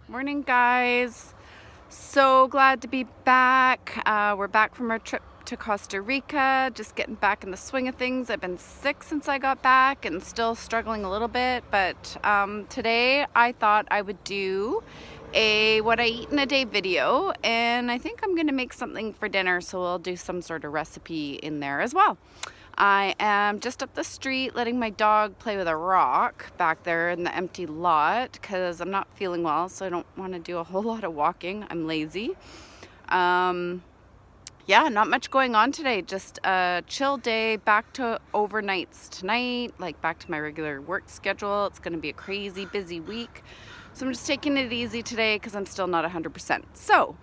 Morning, guys. So glad to be back. We're back from our trip to Costa Rica, just getting back in the swing of things. I've been sick since I got back and still struggling a little bit, but today I thought I would do a what I eat in a day video, and I think I'm gonna make something for dinner, so I'll do some sort of recipe in there as well. I am just up the street letting my dog play with a rock back there in the empty lot because I'm not feeling well, so I don't want to do a whole lot of walking. I'm lazy. Yeah, not much going on today. Just a chill day, back to overnights tonight, like back to my regular work schedule. It's going to be a crazy busy week. So I'm just taking it easy today because I'm still not 100%. So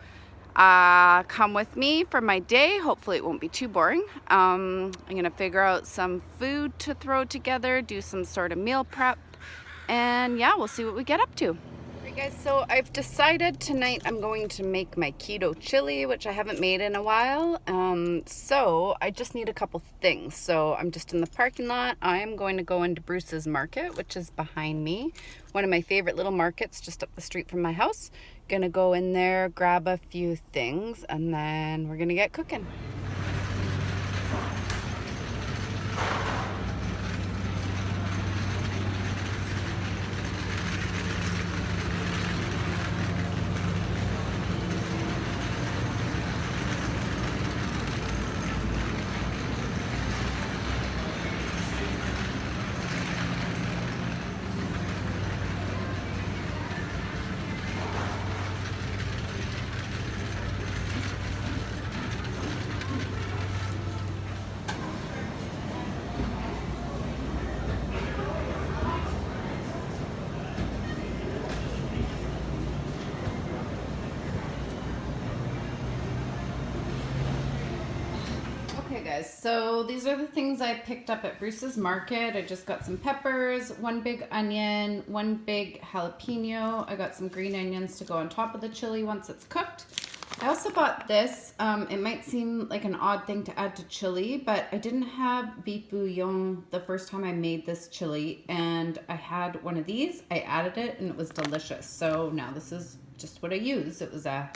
come with me for my day. Hopefully it won't be too boring. I'm gonna figure out some food to throw together, do some sort of meal prep, and yeah, we'll see what we get up to. Alright guys, so I've decided tonight I'm going to make my keto chili, which I haven't made in a while. So I just need a couple things. So I'm just in the parking lot. I am going to go into Bruce's Market, which is behind me. One of my favorite little markets just up the street from my house. Gonna go in there, grab a few things, and then we're gonna get cooking. Okay guys, so these are the things I picked up at Bruce's Market. I just got some peppers, one big onion, one big jalapeno. I got some green onions to go on top of the chili once it's cooked. I also bought this. It might seem like an odd thing to add to chili, but I didn't have beef bouillon the first time I made this chili, and I had one of these. I added it and it was delicious. So now this is just what I use. It was I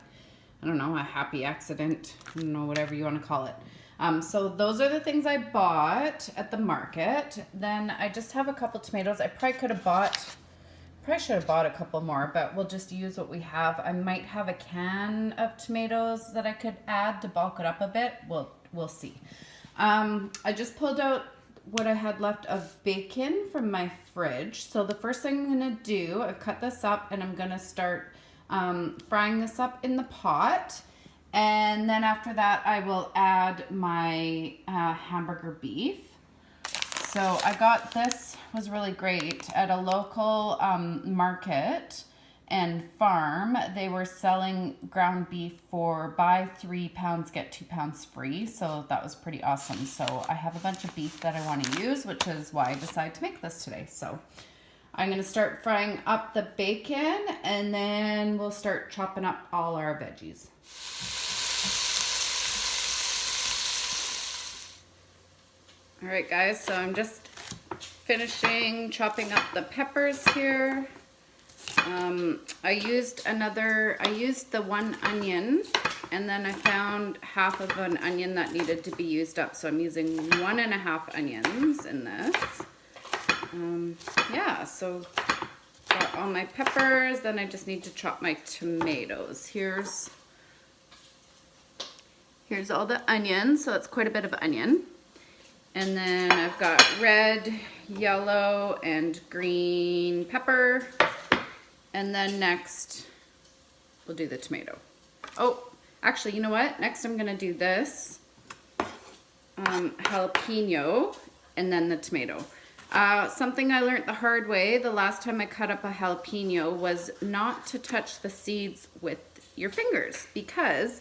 don't know, a happy accident, I don't know, whatever you want to call it. So those are the things I bought at the market. Then I just have a couple tomatoes. I probably should have bought a couple more, but we'll just use what we have. I might have a can of tomatoes that I could add to bulk it up a bit. We'll see. I just pulled out what I had left of bacon from my fridge. So the first thing I'm gonna do, I've cut this up and I'm gonna start frying this up in the pot. And then after that, I will add my hamburger beef. So I got this, was really great, at a local market and farm. They were selling ground beef for buy 3 pounds, get 2 pounds free. So that was pretty awesome. So I have a bunch of beef that I want to use, which is why I decided to make this today. So I'm going to start frying up the bacon, and then we'll start chopping up all our veggies. All right, guys, so I'm just finishing chopping up the peppers here. I used the one onion, and then I found half of an onion that needed to be used up. So I'm using 1.5 onions in this. Yeah, so got all my peppers, then I just need to chop my tomatoes. Here's all the onions, so that's quite a bit of onion. And then I've got red, yellow, and green pepper. And then next, we'll do the tomato. Oh, actually, you know what? Next I'm gonna do this jalapeno and then the tomato. Something I learned the hard way the last time I cut up a jalapeno was not to touch the seeds with your fingers, because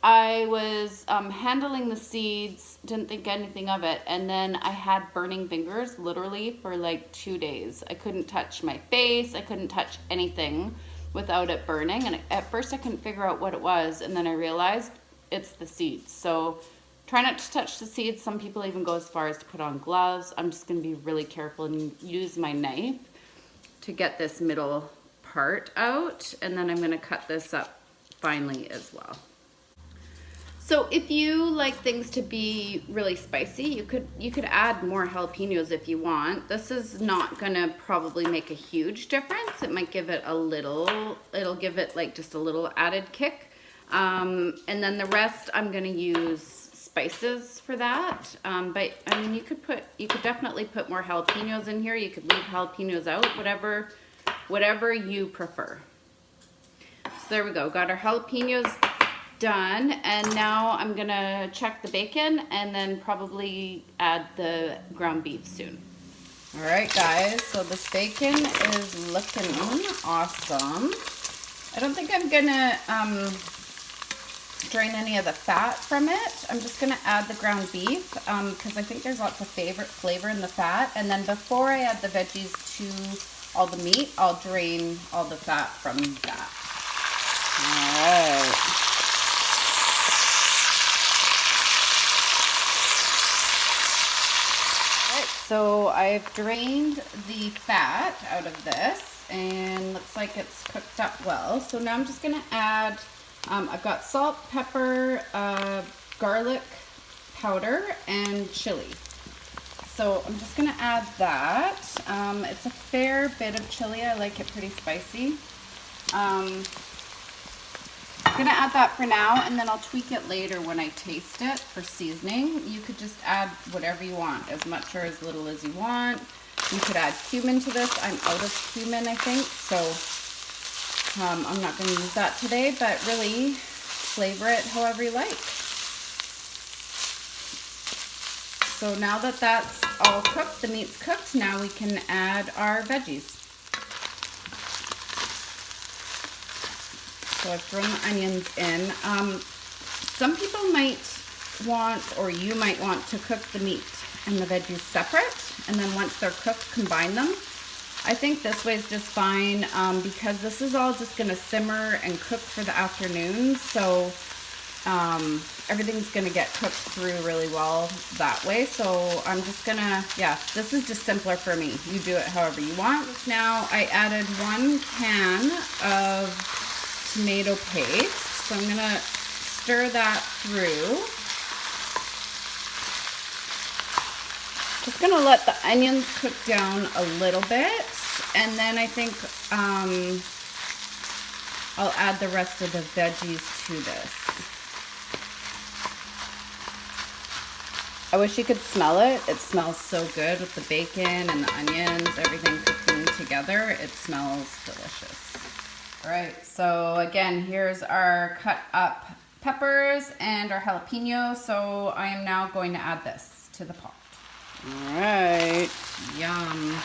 I was handling the seeds, didn't think anything of it, and then I had burning fingers literally for like 2 days. I couldn't touch my face, I couldn't touch anything without it burning, and at first I couldn't figure out what it was, and then I realized it's the seeds. So try not to touch the seeds. Some people even go as far as to put on gloves. I'm just going to be really careful and use my knife to get this middle part out, and then I'm gonna cut this up finely as well. So if you like things to be really spicy, you could add more jalapenos if you want. This is not gonna probably make a huge difference. It might give it a little, it'll give it like just a little added kick. And then the rest I'm gonna use spices for that. But I mean, you could definitely put more jalapenos in here. You could leave jalapenos out, whatever you prefer. So there we go, got our jalapenos done, and now I'm gonna check the bacon and then probably add the ground beef soon. All right, guys, so this bacon is looking awesome. I don't think I'm gonna drain any of the fat from it. I'm just gonna add the ground beef because I think there's lots of flavor in the fat, and then before I add the veggies to all the meat, I'll drain all the fat from that. All right. So I've drained the fat out of this, and looks like it's cooked up well. So now I'm just gonna add, I've got salt, pepper, garlic powder, and chili. So I'm just gonna add that. It's a fair bit of chili. I like it pretty spicy. I'm gonna add that for now, and then I'll tweak it later when I taste it for seasoning. You could just add whatever you want, as much or as little as you want. You could add cumin to this. I'm out of cumin, I think, so I'm not gonna use that today, but really flavor it however you like. So now that that's all cooked, the meat's cooked, now we can add our veggies. So I've thrown the onions in. Some people might want, or you might want to cook the meat and the veggies separate, and then once they're cooked, combine them. I think this way is just fine because this is all just gonna simmer and cook for the afternoon. So everything's gonna get cooked through really well that way. So I'm just gonna, yeah, this is just simpler for me. You do it however you want. Now I added 1 can of tomato paste, so I'm gonna stir that through. Just gonna let the onions cook down a little bit, and then I think I'll add the rest of the veggies to this. I wish you could smell it. It smells so good with the bacon and the onions, everything cooking together. It smells delicious. All right, so again, here's our cut up peppers and our jalapeno. So I am now going to add this to the pot. All right, yum.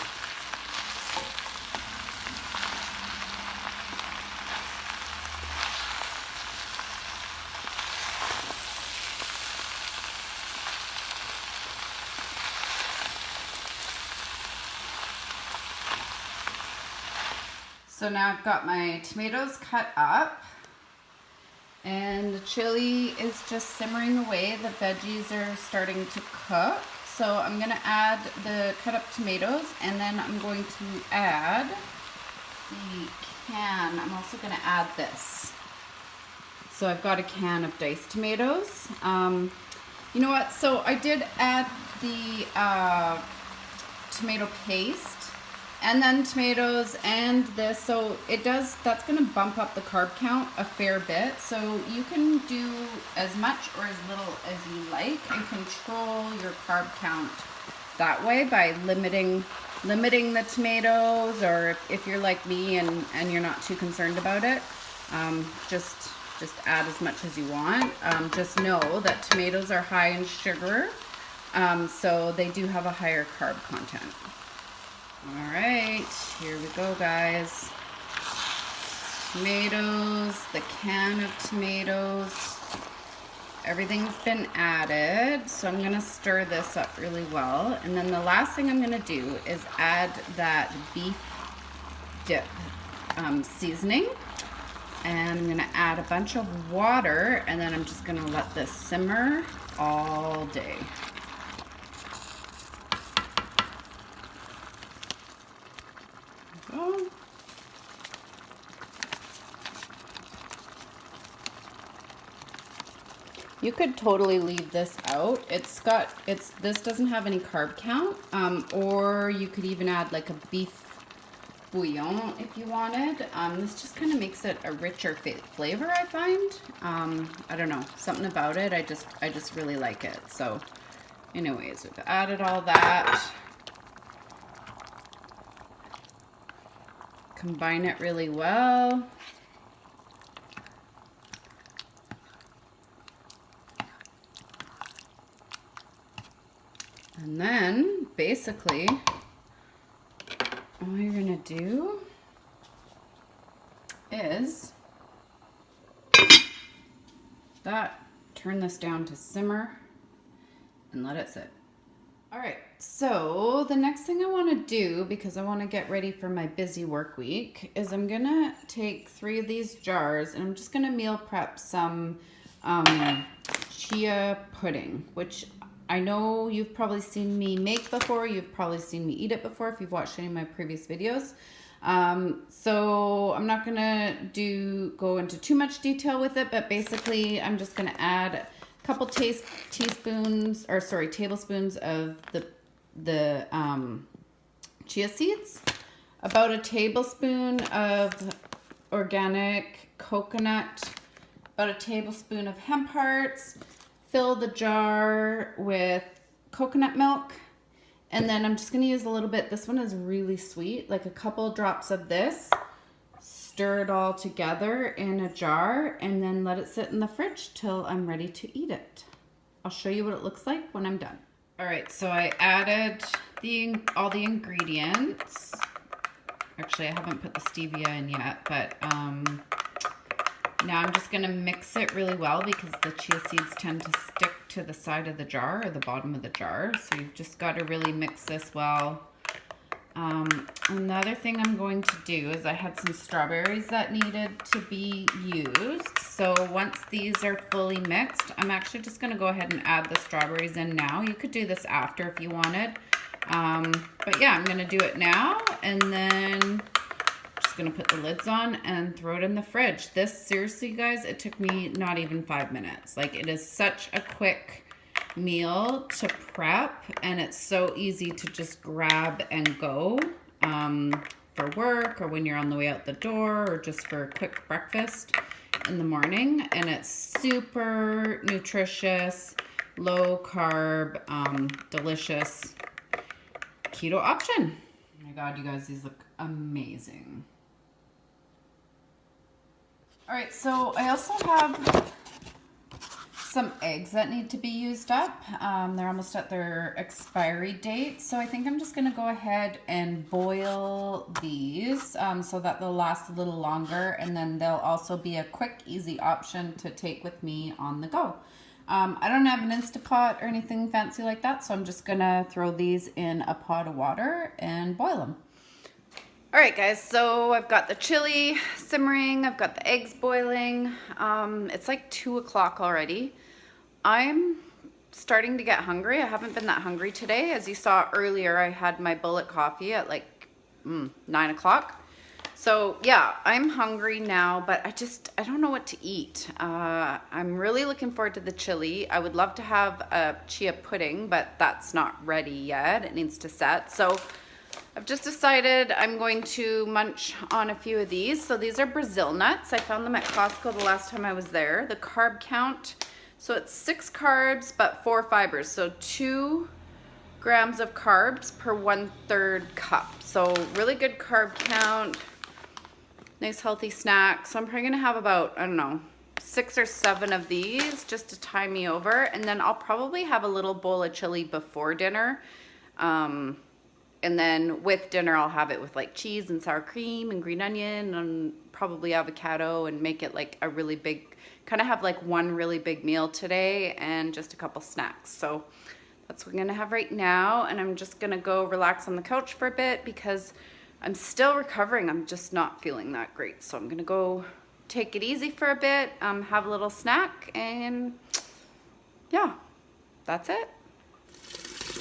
So now I've got my tomatoes cut up, and the chili is just simmering away. The veggies are starting to cook. So I'm gonna add the cut up tomatoes, and then I'm going to add the can. I'm also gonna add this. So I've got a can of diced tomatoes. You know what, so I did add the tomato paste and then tomatoes and this, so it does, that's gonna bump up the carb count a fair bit. So you can do as much or as little as you like and control your carb count that way by limiting the tomatoes, or if you're like me and you're not too concerned about it, just add as much as you want. Just know that tomatoes are high in sugar, so they do have a higher carb content. All right, here we go, guys. Tomatoes, the can of tomatoes, everything's been added. So I'm gonna stir this up really well. And then the last thing I'm gonna do is add that beef dip seasoning. And I'm gonna add a bunch of water, and then I'm just gonna let this simmer all day. You could totally leave this out. This doesn't have any carb count, or you could even add like a beef bouillon if you wanted. This just kind of makes it a richer flavor, I find. I don't know, something about it. I just really like it. So anyways, we've added all that. Combine it really well. And then basically all you're gonna do is turn this down to simmer and let it sit. All right, so the next thing I wanna do, because I wanna get ready for my busy work week, is I'm gonna take 3 of these jars and I'm just gonna meal prep some chia pudding, which I know you've probably seen me make before. You've probably seen me eat it before if you've watched any of my previous videos. So I'm not gonna go into too much detail with it, but basically I'm just gonna add a couple tablespoons of the chia seeds, about a tablespoon of organic coconut, about a tablespoon of hemp hearts. Fill the jar with coconut milk, and then I'm just going to use a little bit. This one is really sweet, like a couple drops of this. Stir it all together in a jar and then let it sit in the fridge till I'm ready to eat it. I'll show you what it looks like when I'm done. All right, so I added all the ingredients. Actually, I haven't put the stevia in yet, but now I'm just going to mix it really well because the chia seeds tend to stick to the side of the jar or the bottom of the jar. So you've just got to really mix this well. Another thing I'm going to do is I had some strawberries that needed to be used. So once these are fully mixed, I'm actually just going to go ahead and add the strawberries in now. You could do this after if you wanted. But yeah, I'm going to do it now, and then gonna put the lids on and throw it in the fridge. This, seriously guys, it took me not even 5 minutes. Like, it is such a quick meal to prep, and it's so easy to just grab and go for work, or when you're on the way out the door, or just for a quick breakfast in the morning. And it's super nutritious, low carb, delicious keto option. Oh my god, you guys, these look amazing. All right, so I also have some eggs that need to be used up. They're almost at their expiry date, so I think I'm just gonna go ahead and boil these so that they'll last a little longer, and then they'll also be a quick, easy option to take with me on the go. I don't have an Instapot or anything fancy like that, so I'm just gonna throw these in a pot of water and boil them. All right, guys, so I've got the chili simmering, I've got the eggs boiling. It's like 2 o'clock already. I'm starting to get hungry. I haven't been that hungry today. As you saw earlier, I had my bullet coffee at like 9 o'clock. So yeah, I'm hungry now, but I don't know what to eat. I'm really looking forward to the chili. I would love to have a chia pudding, but that's not ready yet. It needs to set. So I've just decided I'm going to munch on a few of these. So these are Brazil nuts. I found them at Costco the last time I was there. The carb count, so it's 6 carbs, but 4 fibers. So 2 grams of carbs per 1/3 cup. So really good carb count, nice healthy snack. So I'm probably gonna have about, I don't know, 6 or 7 of these just to tie me over. And then I'll probably have a little bowl of chili before dinner. And then with dinner, I'll have it with like cheese and sour cream and green onion and probably avocado, and make it like a really big, kind of have like one really big meal today and just a couple snacks. So that's what I'm gonna have right now. And I'm just gonna go relax on the couch for a bit because I'm still recovering. I'm just not feeling that great. So I'm gonna go take it easy for a bit, have a little snack, and yeah, that's it.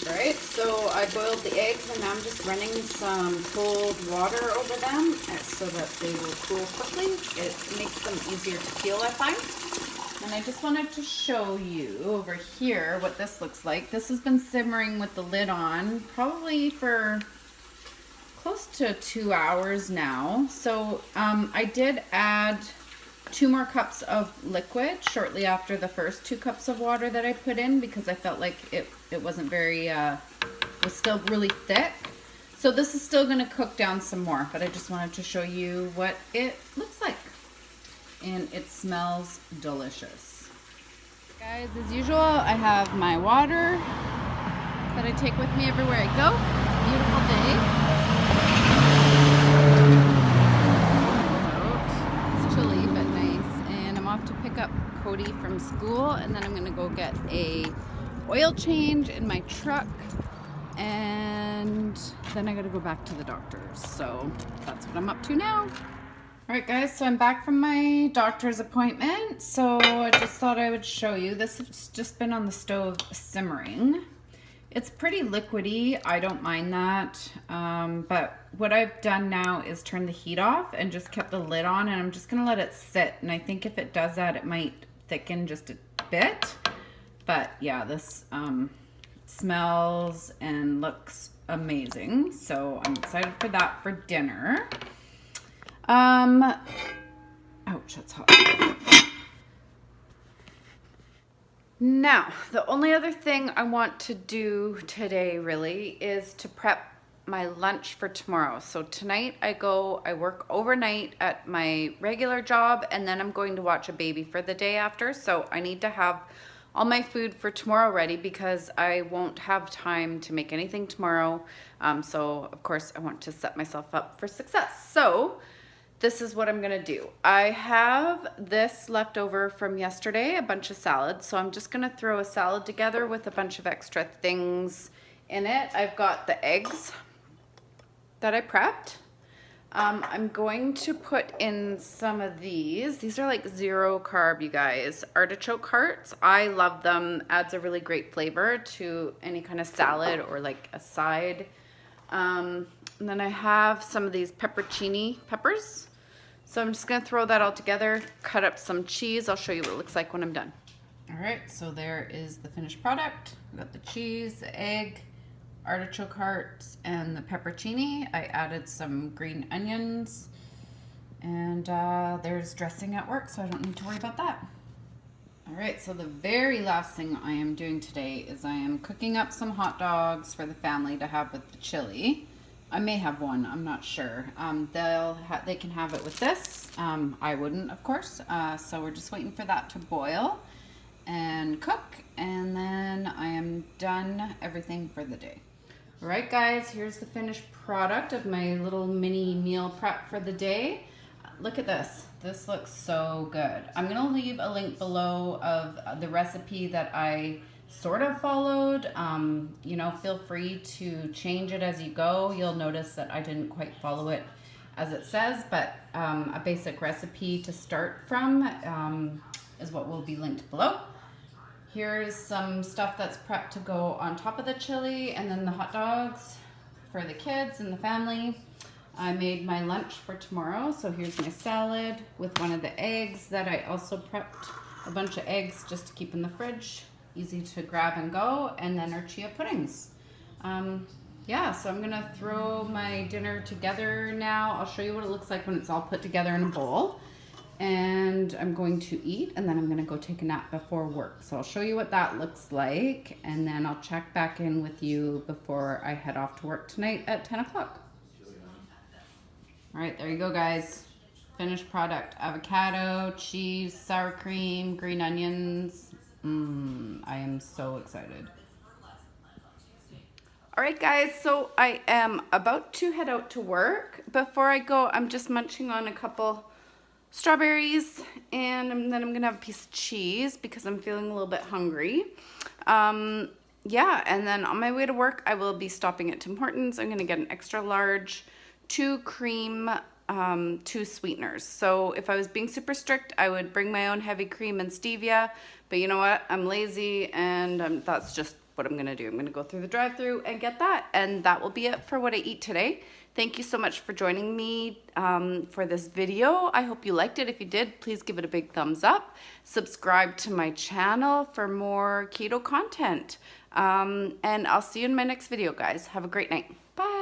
All right, so I boiled the eggs and now I'm just running some cold water over them so that they will cool quickly. It makes them easier to peel, I find. And I just wanted to show you over here what this looks like. This has been simmering with the lid on probably for close to 2 hours now. So I did add 2 more cups of liquid shortly after the first 2 cups of water that I put in, because I felt like it wasn't very, was still really thick. So this is still gonna cook down some more, but I just wanted to show you what it looks like. And it smells delicious. Guys, as usual, I have my water that I take with me everywhere I go. It's a beautiful day. It's chilly but nice. And I'm off to pick up Cody from school, and then I'm gonna go get a oil change in my truck, and then I gotta go back to the doctor's. So that's what I'm up to now. All right, guys, so I'm back from my doctor's appointment. So I just thought I would show you. This has just been on the stove simmering. It's pretty liquidy. I don't mind that. But what I've done now is turn the heat off and just kept the lid on, and I'm just gonna let it sit. And I think if it does that, it might thicken just a bit. But yeah, this smells and looks amazing. So I'm excited for that for dinner. Ouch, that's hot. Now, the only other thing I want to do today really is to prep my lunch for tomorrow. So tonight I work overnight at my regular job, and then I'm going to watch a baby for the day after. So I need to have all my food for tomorrow ready, because I won't have time to make anything tomorrow. So of course I want to set myself up for success. So this is what I'm gonna do. I have this left over from yesterday, a bunch of salad. So I'm just gonna throw a salad together with a bunch of extra things in it. I've got the eggs that I prepped. I'm going to put in some of these. These are like 0 carb, you guys. Artichoke hearts. I love them. Adds a really great flavor to any kind of salad or like a side. And then I have some of these pepperoncini peppers. So I'm just gonna throw that all together, cut up some cheese. I'll show you what it looks like when I'm done. All right, so there is the finished product. We got the cheese, the egg, artichoke hearts, and the pepperoncini. I added some green onions, and there's dressing at work, so I don't need to worry about that. All right, so the very last thing I am doing today is I am cooking up some hot dogs for the family to have with the chili. I may have one, I'm not sure. They can have it with this. I wouldn't, of course. So we're just waiting for that to boil and cook, and then I am done everything for the day. All right, guys, here's the finished product of my little mini meal prep for the day. Look at this. This looks so good. I'm gonna leave a link below of the recipe that I sort of followed. You know, feel free to change it as you go. You'll notice that I didn't quite follow it as it says, but a basic recipe to start from is what will be linked below. Here's some stuff that's prepped to go on top of the chili, and then the hot dogs for the kids and the family. I made my lunch for tomorrow, so here's my salad with one of the eggs that I also prepped a bunch of eggs just to keep in the fridge. Easy to grab and go, and then our chia puddings. Yeah, so I'm gonna throw my dinner together now. I'll show you what it looks like when it's all put together in a bowl. And I'm going to eat, and then I'm gonna go take a nap before work. So I'll show you what that looks like, and then I'll check back in with you before I head off to work tonight at 10 o'clock. All right, there you go, guys. Finished product: avocado, cheese, sour cream, green onions. I am so excited. All right, guys, so I am about to head out to work. Before I go, I'm just munching on a couple strawberries, and then I'm gonna have a piece of cheese because I'm feeling a little bit hungry. Yeah, and then on my way to work, I will be stopping at Tim Hortons. I'm gonna get an extra large, 2 cream, 2 sweeteners. So if I was being super strict, I would bring my own heavy cream and stevia, but you know what? I'm lazy, and that's just what I'm gonna do. I'm gonna go through the drive-thru and get that, and that will be it for what I eat today. Thank you so much for joining me for this video. I hope you liked it. If you did, please give it a big thumbs up. Subscribe to my channel for more keto content. And I'll see you in my next video, guys. Have a great night. Bye.